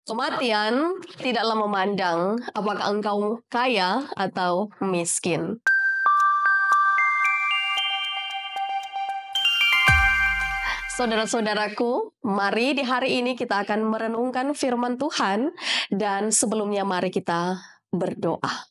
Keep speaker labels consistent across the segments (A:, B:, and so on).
A: Kematian tidaklah memandang apakah engkau kaya atau miskin. Saudara-saudaraku, mari di hari ini kita akan merenungkan firman Tuhan, dan sebelumnya mari kita berdoa.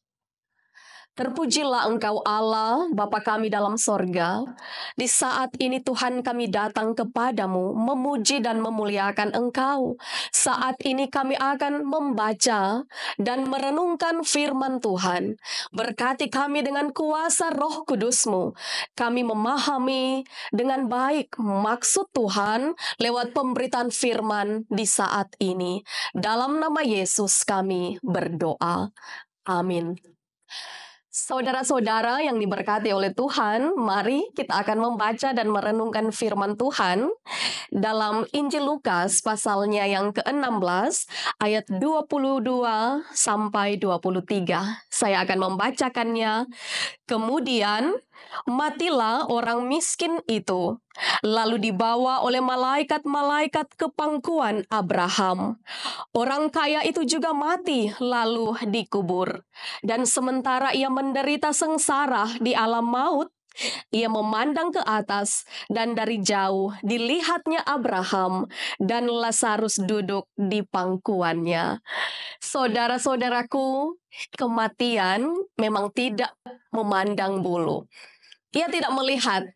A: Terpujilah Engkau Allah, Bapa kami dalam sorga. Di saat ini Tuhan, kami datang kepadamu, memuji dan memuliakan Engkau. Saat ini kami akan membaca dan merenungkan firman Tuhan. Berkati kami dengan kuasa Roh Kudus-Mu. Kami memahami dengan baik maksud Tuhan lewat pemberitaan firman di saat ini. Dalam nama Yesus kami berdoa. Amin. Saudara-saudara yang diberkati oleh Tuhan, mari kita akan membaca dan merenungkan firman Tuhan dalam Injil Lukas pasalnya yang ke-16 ayat 22 sampai 23. Saya akan membacakannya. Kemudian matilah orang miskin itu, lalu dibawa oleh malaikat-malaikat ke pangkuan Abraham. Orang kaya itu juga mati lalu dikubur. Dan sementara ia menderita sengsara di alam maut, ia memandang ke atas, dan dari jauh dilihatnya Abraham dan Lazarus duduk di pangkuannya. Saudara-saudaraku, kematian memang tidak memandang bulu. Ia tidak melihat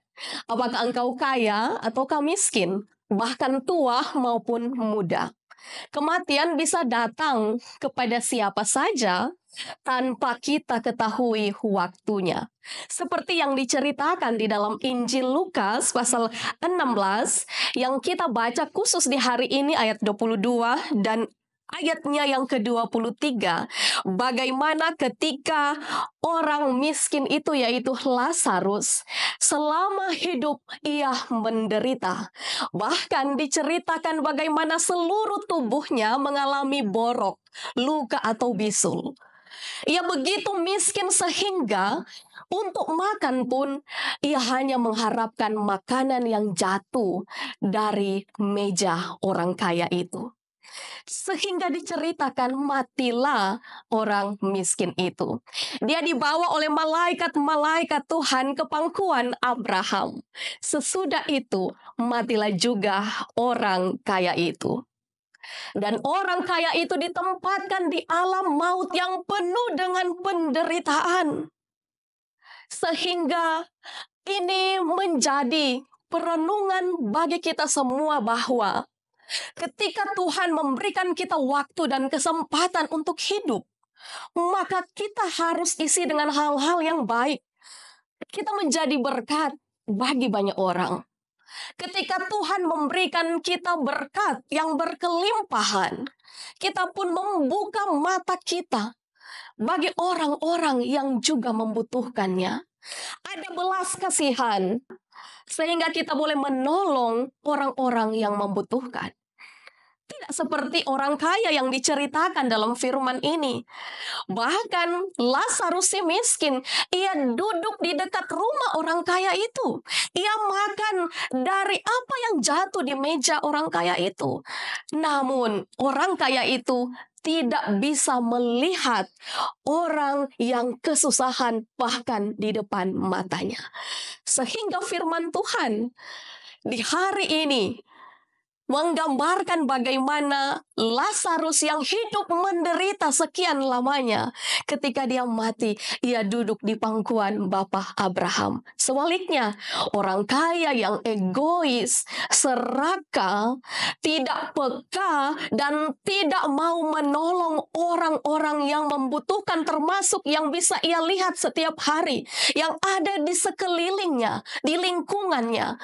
A: apakah engkau kaya ataukah miskin, bahkan tua maupun muda. Kematian bisa datang kepada siapa saja tanpa kita ketahui waktunya. Seperti yang diceritakan di dalam Injil Lukas pasal 16 yang kita baca khusus di hari ini ayat 22 dan ayatnya yang ke-23. Bagaimana ketika orang miskin itu, yaitu Lazarus, selama hidup ia menderita. Bahkan diceritakan bagaimana seluruh tubuhnya mengalami borok, luka atau bisul. Ia begitu miskin sehingga untuk makan pun ia hanya mengharapkan makanan yang jatuh dari meja orang kaya itu. Sehingga diceritakan matilah orang miskin itu. Dia dibawa oleh malaikat-malaikat Tuhan ke pangkuan Abraham. Sesudah itu matilah juga orang kaya itu. Dan orang kaya itu ditempatkan di alam maut yang penuh dengan penderitaan. Sehingga ini menjadi perenungan bagi kita semua bahwa ketika Tuhan memberikan kita waktu dan kesempatan untuk hidup, maka kita harus isi dengan hal-hal yang baik. Kita menjadi berkat bagi banyak orang. Ketika Tuhan memberikan kita berkat yang berkelimpahan, kita pun membuka mata kita bagi orang-orang yang juga membutuhkannya. Ada belas kasihan, sehingga kita boleh menolong orang-orang yang membutuhkan. Tidak seperti orang kaya yang diceritakan dalam firman ini. Bahkan Lazarus si miskin, ia duduk di dekat rumah orang kaya itu. Ia makan dari apa yang jatuh di meja orang kaya itu. Namun orang kaya itu tidak bisa melihat orang yang kesusahan bahkan di depan matanya. Sehingga firman Tuhan di hari ini menggambarkan bagaimana Lazarus yang hidup menderita sekian lamanya, ketika dia mati, ia duduk di pangkuan Bapa Abraham. Sebaliknya, orang kaya yang egois, serakah, tidak peka, dan tidak mau menolong orang-orang yang membutuhkan, termasuk yang bisa ia lihat setiap hari, yang ada di sekelilingnya, di lingkungannya.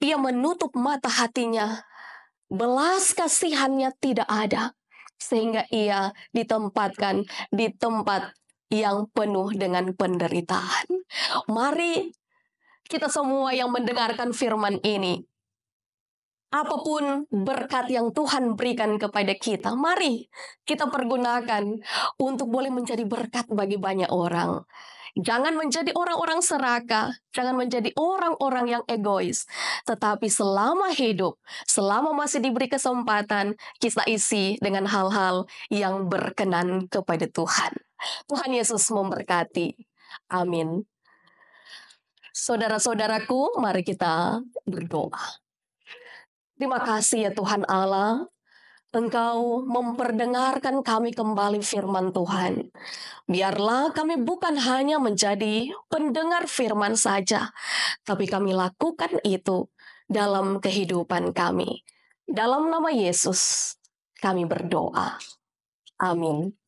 A: Ia menutup mata hatinya. Belas kasihannya tidak ada, sehingga ia ditempatkan di tempat yang penuh dengan penderitaan. Mari kita semua yang mendengarkan firman ini Apapun berkat yang Tuhan berikan kepada kita, mari kita pergunakan untuk boleh menjadi berkat bagi banyak orang. Jangan menjadi orang-orang serakah, jangan menjadi orang-orang yang egois. Tetapi selama hidup, selama masih diberi kesempatan, kita isi dengan hal-hal yang berkenan kepada Tuhan. Tuhan Yesus memberkati. Amin. Saudara-saudaraku, mari kita berdoa. Terima kasih ya Tuhan Allah, Engkau memperdengarkan kami kembali firman Tuhan. Biarlah kami bukan hanya menjadi pendengar firman saja, tapi kami lakukan itu dalam kehidupan kami. Dalam nama Yesus, kami berdoa. Amin.